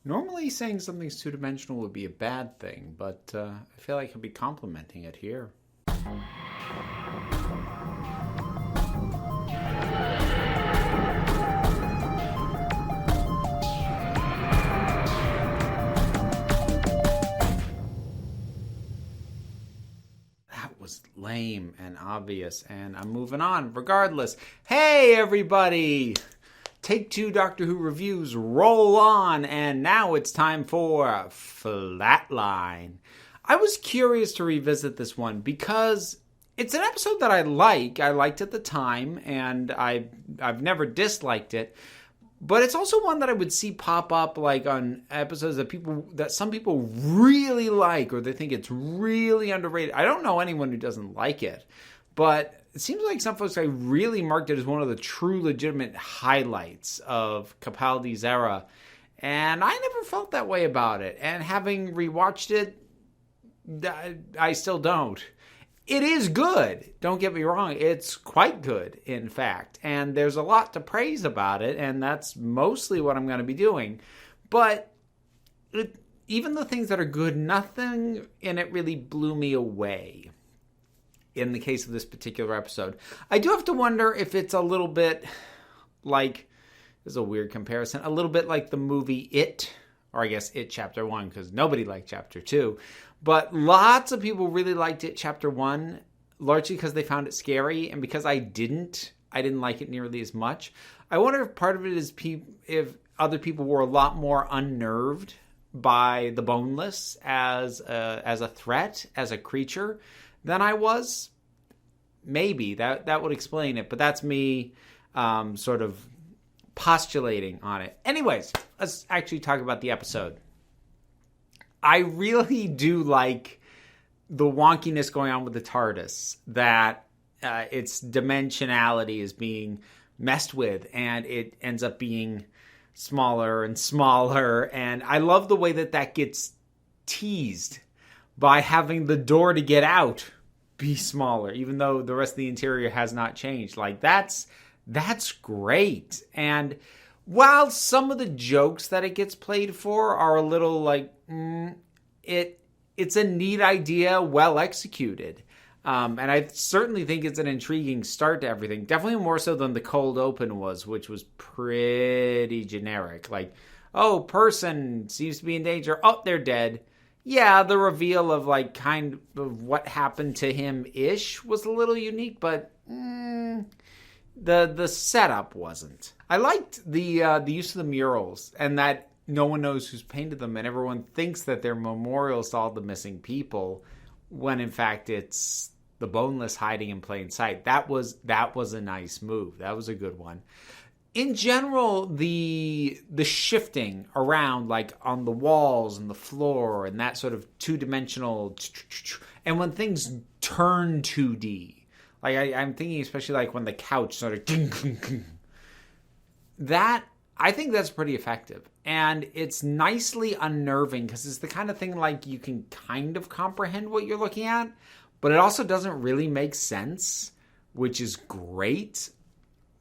Normally, saying something's two-dimensional would be a bad thing, but I feel like I'd be complimenting it here. That was lame and obvious, and I'm moving on regardless. Hey, everybody! Take Two Doctor Who reviews roll on, and now it's time for Flatline. I was curious to revisit this one because it's an episode that I like. I liked at the time, and I've never disliked it. But it's also one that I would see pop up like on episodes that some people really like, or they think it's really underrated. I don't know anyone who doesn't like it, but it seems like some folks really marked it as one of the true legitimate highlights of Capaldi's era. And I never felt that way about it. And having rewatched it, I still don't. It is good. Don't get me wrong. It's quite good, in fact. And there's a lot to praise about it. And that's mostly what I'm going to be doing. But even the things that are good, nothing in it really blew me away. In the case of this particular episode, I do have to wonder if it's a little bit like, this is a weird comparison, a little bit like the movie It, or I guess It Chapter 1, because nobody liked Chapter 2. But lots of people really liked It Chapter 1, largely because they found it scary, and because I didn't like it nearly as much. I wonder if part of it is if other people were a lot more unnerved by the Boneless as a threat, as a creature, than I was. Maybe that would explain it, but that's me sort of postulating on it. Anyways, let's actually talk about the episode. I really do like the wonkiness going on with the Tardis, that its dimensionality is being messed with, and it ends up being smaller and smaller, and I love the way that gets teased by having the door to get out be smaller, even though the rest of the interior has not changed. Like, that's great. And while some of the jokes that it gets played for are a little like, it's a neat idea, well executed. And I certainly think it's an intriguing start to everything. Definitely more so than the cold open was, which was pretty generic. Like, oh, person seems to be in danger. Oh, they're dead. Yeah, the reveal of like kind of what happened to him-ish was a little unique, but the setup wasn't. I liked the use of the murals, and that no one knows who's painted them, and everyone thinks that they're memorials to all the missing people, when in fact it's the Boneless hiding in plain sight. That was a nice move. That was a good one. In general, the shifting around, like on the walls and the floor, and that sort of two-dimensional, and when things turn 2D, like I'm thinking especially like when the couch sort of, that, I think that's pretty effective. And it's nicely unnerving because it's the kind of thing like you can kind of comprehend what you're looking at, but it also doesn't really make sense, which is great.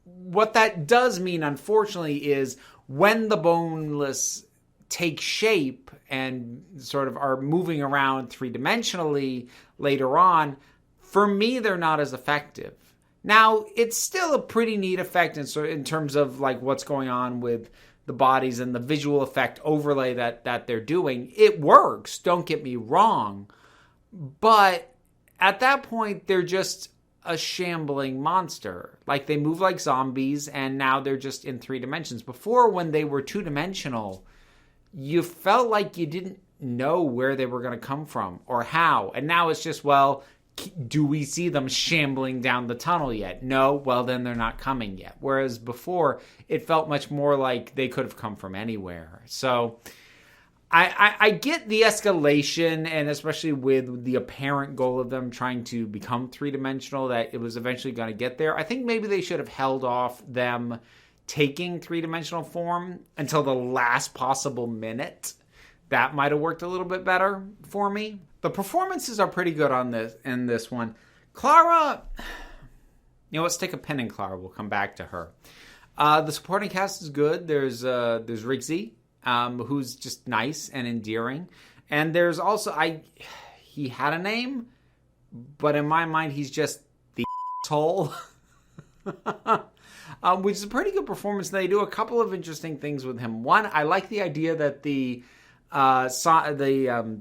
What that does mean, unfortunately, is when the Boneless take shape and sort of are moving around three-dimensionally later on, for me, they're not as effective. Now, it's still a pretty neat effect in terms of like what's going on with the bodies and the visual effect overlay that they're doing. It works, don't get me wrong. But at that point, they're just a shambling monster. Like, they move like zombies, and now they're just in 3 dimensions. Before, when they were 2-dimensional, you felt like you didn't know where they were going to come from or how. And now it's just, well, do we see them shambling down the tunnel yet? No? Well, then they're not coming yet. Whereas before, it felt much more like they could have come from anywhere. So I get the escalation, and especially with the apparent goal of them trying to become 3-dimensional, that it was eventually going to get there. I think maybe they should have held off them taking 3-dimensional form until the last possible minute. That might have worked a little bit better for me. The performances are pretty good in this one. Clara, let's take a pin in Clara. We'll come back to her. The supporting cast is good. There's Rigsy who's just nice and endearing. And there's also, he had a name, but in my mind, he's just the asshole. Which is a pretty good performance. They do a couple of interesting things with him. One, I like the idea that the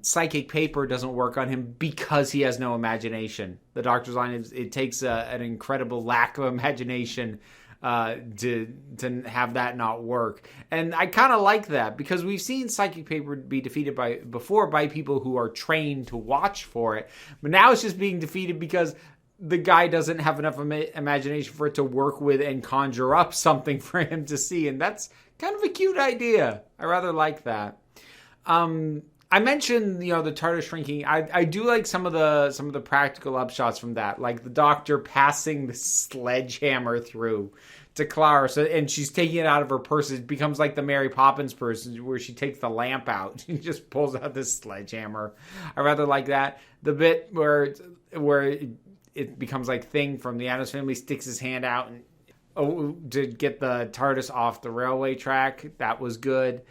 psychic paper doesn't work on him because he has no imagination. The doctor's line is, it takes an incredible lack of imagination to have that not work. And I kind of like that, because we've seen psychic paper be defeated before by people who are trained to watch for it. But now it's just being defeated because the guy doesn't have enough imagination for it to work with and conjure up something for him to see. And that's kind of a cute idea. I rather like that. I mentioned, the TARDIS shrinking. I do like some of the practical upshots from that, like the doctor passing the sledgehammer through to Clara, and she's taking it out of her purse. It becomes like the Mary Poppins purse, where she takes the lamp out and just pulls out this sledgehammer. I rather like that. The bit where it becomes like Thing from the Addams Family sticks his hand out to get the TARDIS off the railway track. That was good.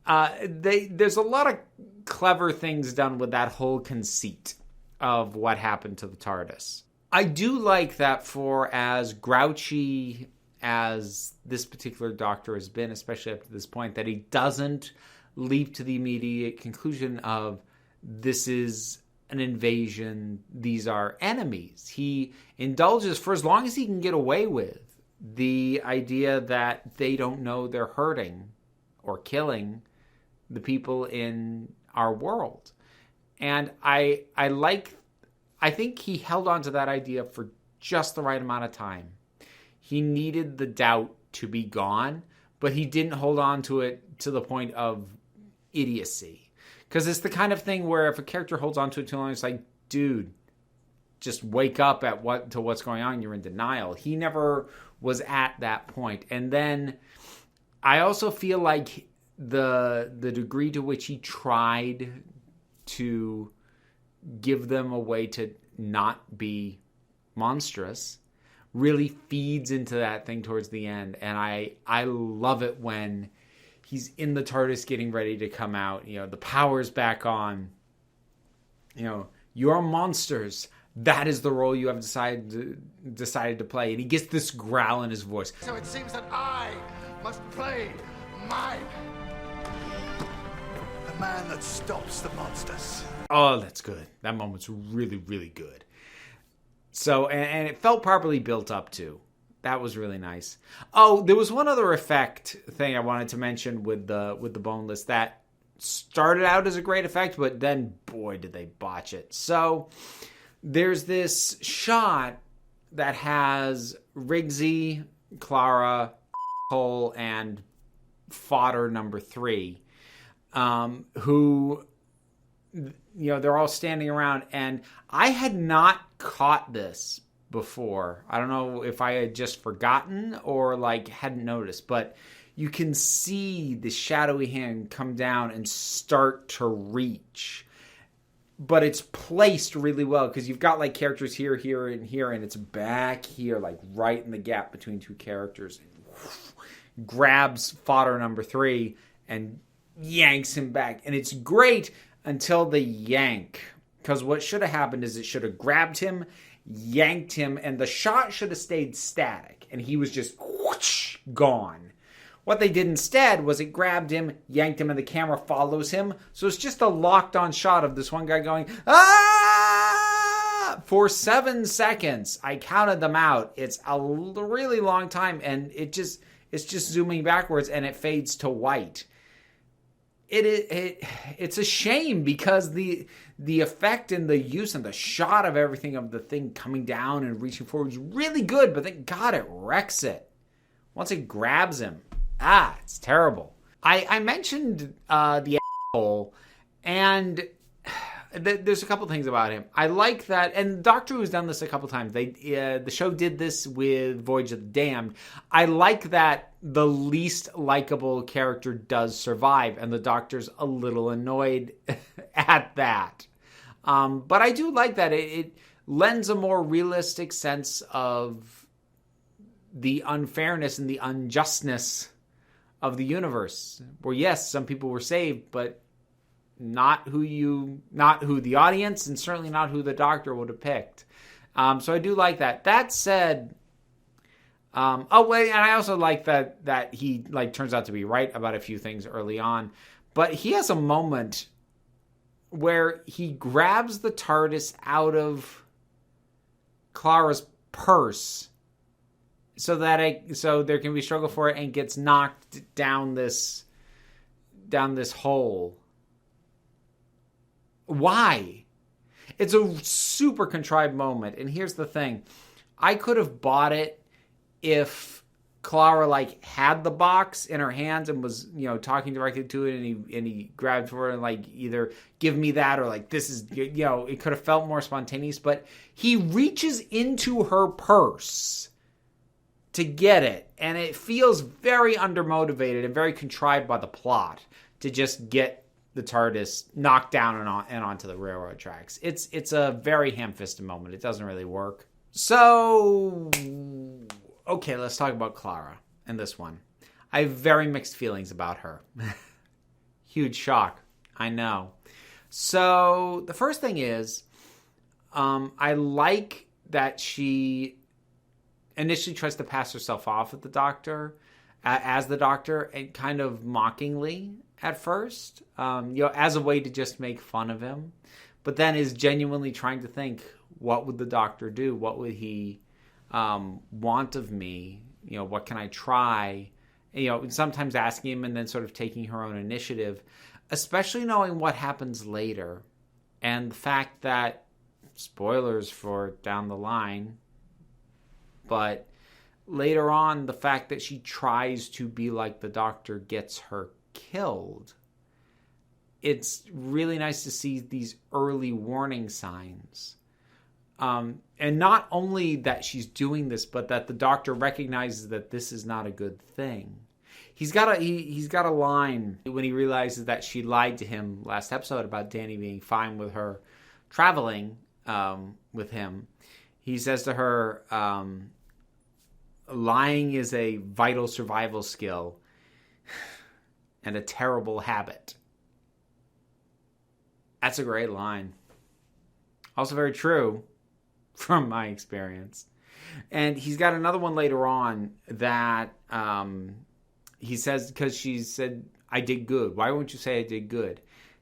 There's a lot of clever things done with that whole conceit of what happened to the TARDIS. I do like that, for as grouchy as this particular doctor has been, especially up to this point, that he doesn't leap to the immediate conclusion of, this is an invasion, these are enemies. He indulges, for as long as he can get away with, the idea that they don't know they're hurting or killing the people in our world. And I think he held on to that idea for just the right amount of time. He needed the doubt to be gone, but he didn't hold on to it to the point of idiocy. Because it's the kind of thing where if a character holds on to it too long, it's like, dude, just wake up to what's going on. You're in denial. He never was at that point. And then I also feel like the degree to which he tried to give them a way to not be monstrous really feeds into that thing towards the end. And I love it when he's in the TARDIS getting ready to come out. The power's back on. You're monsters. That is the role you have decided to play. And he gets this growl in his voice. So it seems that I must play mine. The man that stops the monsters. Oh, that's good. That moment's really, really good. So, and it felt properly built up too. That was really nice. Oh, there was one other effect thing I wanted to mention with the boneless that started out as a great effect, but then, boy, did they botch it. So, there's this shot that has Rigsy, Clara, Cole, and fodder number 3, who, they're all standing around, and I had not caught this before. I don't know if I had just forgotten or hadn't noticed, but you can see the shadowy hand come down and start to reach. But it's placed really well because you've got characters here, here, and here, and it's back here, right in the gap between two characters. And grabs fodder number 3 and yanks him back. And it's great until the yank. Because what should have happened is it should have grabbed him, yanked him, and the shot should have stayed static. And he was just whoosh, gone. What they did instead was it grabbed him, yanked him, and the camera follows him. So it's just a locked-on shot of this one guy going, ah! For 7 seconds. I counted them out. It's a really long time, and it's just zooming backwards, and it fades to white. It's a shame because the effect and the use and the shot of everything of the thing coming down and reaching forward is really good, but thank God it wrecks it. Once it grabs him, it's terrible. I mentioned the asshole, and there's a couple things about him. I like that, and Doctor Who's done this a couple times. The show did this with Voyage of the Damned. I like that the least likable character does survive, and the Doctor's a little annoyed at that. But I do like that. It lends a more realistic sense of the unfairness and the unjustness of the universe, where yes, some people were saved, but not who the audience, and certainly not who the Doctor would have picked. So I do like that. That said, and I also like that he like turns out to be right about a few things early on, but he has a moment where he grabs the TARDIS out of Clara's purse so there can be struggle for it, and gets knocked down this hole. Why? It's a super contrived moment, and here's the thing. I could have bought it if Clara like had the box in her hands and was, talking directly to it, and he grabbed for it and like either give me that or like this is, it could have felt more spontaneous, but he reaches into her purse to get it, and it feels very undermotivated and very contrived by the plot to just get the TARDIS knocked down and onto the railroad tracks. It's a very ham-fisted moment. It doesn't really work. So, okay, let's talk about Clara and this one. I have very mixed feelings about her. Huge shock, I know. So, the first thing is, I like that she initially tries to pass herself off at the Doctor, as the Doctor, and kind of mockingly at first, as a way to just make fun of him, but then is genuinely trying to think, what would the Doctor do? What would he want of me? What can I try? Sometimes asking him and then sort of taking her own initiative, especially knowing what happens later, and the fact that, spoilers for down the line, but later on, the fact that she tries to be like the Doctor gets her killed. It's really nice to see these early warning signs. And not only that she's doing this, but that the Doctor recognizes that this is not a good thing. He's got a line when he realizes that she lied to him last episode about Danny being fine with her traveling with him. He says to her, lying is a vital survival skill and a terrible habit. That's a great line. Also very true from my experience. And he's got another one later on that he says, because she said, I did good. Why won't you say I did good?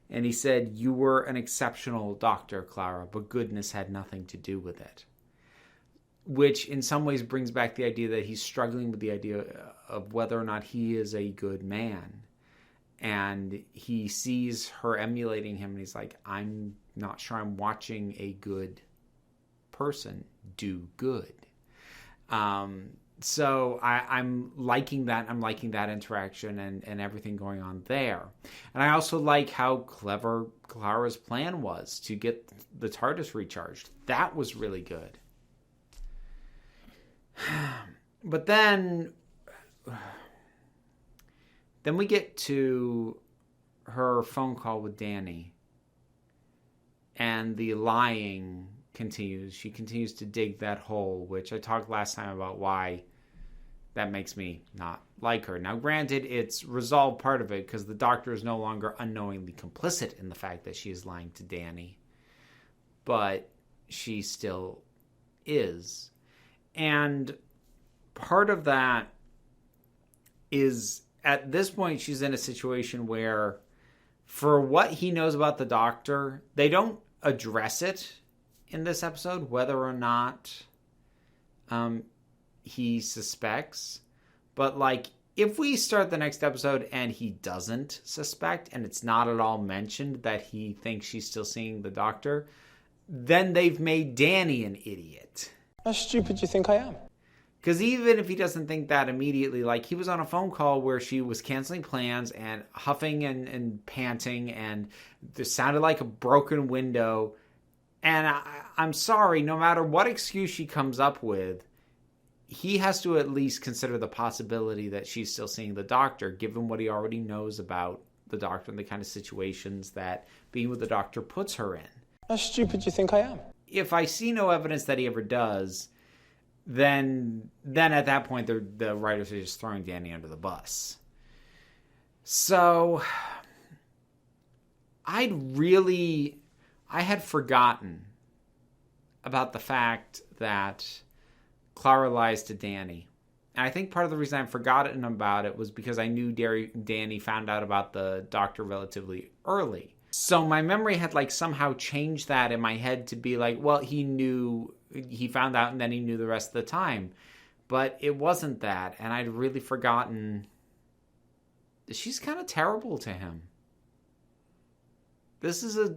And he said, you were an exceptional doctor, Clara, but goodness had nothing to do with it. Which in some ways brings back the idea that he's struggling with the idea of whether or not he is a good man. And he sees her emulating him, and he's like, I'm not sure I'm watching a good person do good. So I'm liking that. I'm liking that interaction and everything going on there. And I also like how clever Clara's plan was to get the TARDIS recharged. That was really good. But then we get to her phone call with Danny, and the lying continues. She continues to dig that hole, which I talked last time about why that makes me not like her. Now, granted, it's resolved part of it because the Doctor is no longer unknowingly complicit in the fact that she is lying to Danny, but she still is. And part of that is, at this point, she's in a situation where, for what he knows about the Doctor, they don't address it in this episode, whether or not he suspects. But, like, if we start the next episode and he doesn't suspect, and it's not at all mentioned that he thinks she's still seeing the Doctor, then they've made Danny an idiot. How stupid do you think I am? Because even if he doesn't think that immediately, like, he was on a phone call where she was canceling plans and huffing and panting, and it sounded like a broken window. And I'm sorry, no matter what excuse she comes up with, he has to at least consider the possibility that she's still seeing the Doctor, given what he already knows about the Doctor and the kind of situations that being with the Doctor puts her in. How stupid do you think I am? If I see no evidence that he ever does, then at that point the writers are just throwing Danny under the bus. So I had forgotten about the fact that Clara lies to Danny. And I think part of the reason I've forgotten about it was because I knew Danny found out about the doctor relatively early. So my memory had like somehow changed that in my head to be like, well, he found out and then he knew the rest of the time. But it wasn't that. And I'd really forgotten that she's kind of terrible to him. This is a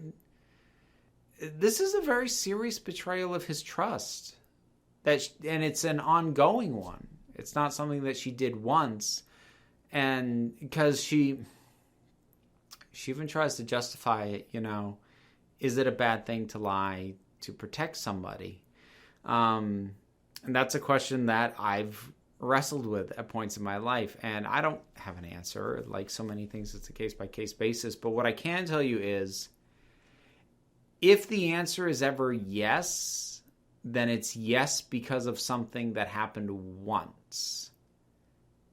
very serious betrayal of his trust. And it's an ongoing one. It's not something that she did once. And because she even tries to justify it, is it a bad thing to lie to protect somebody? And that's a question that I've wrestled with at points in my life. And I don't have an answer. Like so many things, it's a case-by-case basis. But what I can tell you is, if the answer is ever yes, then it's yes because of something that happened once.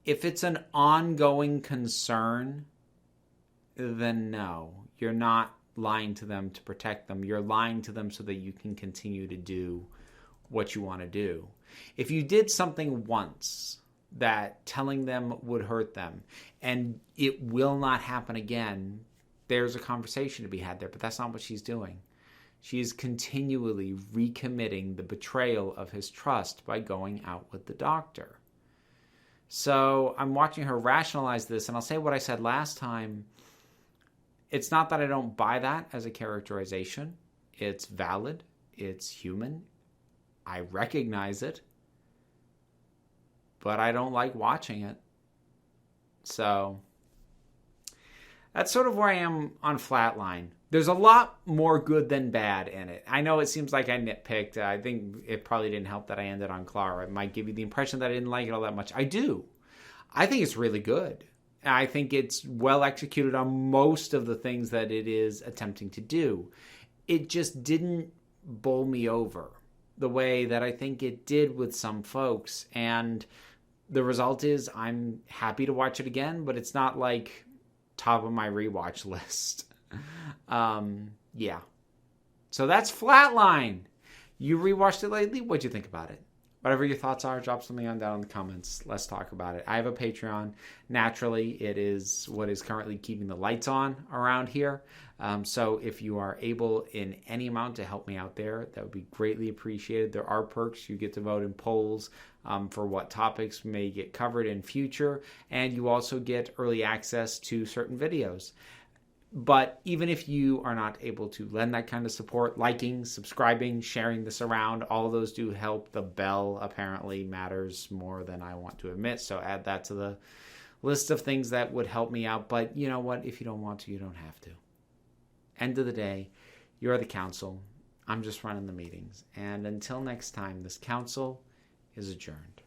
If it's an ongoing concern, then no. You're not lying to them to protect them. You're lying to them so that you can continue to do what you want to do. If you did something once that telling them would hurt them and it will not happen again, there's a conversation to be had there, but that's not what she's doing. She is continually recommitting the betrayal of his trust by going out with the doctor. So I'm watching her rationalize this, and I'll say what I said last time. It's not that I don't buy that as a characterization. It's valid. It's human. I recognize it. But I don't like watching it. So that's sort of where I am on Flatline. There's a lot more good than bad in it. I know it seems like I nitpicked. I think it probably didn't help that I ended on Clara. It might give you the impression that I didn't like it all that much. I do. I think it's really good. I think it's well executed on most of the things that it is attempting to do. It just didn't bowl me over the way that I think it did with some folks. And the result is I'm happy to watch it again, but it's not like top of my rewatch list. Yeah. So that's Flatline. You rewatched it lately? What'd you think about it? Whatever your thoughts are, drop something on down in the comments. Let's talk about it. I have a Patreon. Naturally, it is what is currently keeping the lights on around here. So if you are able in any amount to help me out there, that would be greatly appreciated. There are perks. You get to vote in polls for what topics may get covered in future. And you also get early access to certain videos. But even if you are not able to lend that kind of support, liking, subscribing, sharing this around, all of those do help. The bell apparently matters more than I want to admit, so add that to the list of things that would help me out. But you know what? If you don't want to, you don't have to. End of the day, you're the council. I'm just running the meetings. And until next time, this council is adjourned.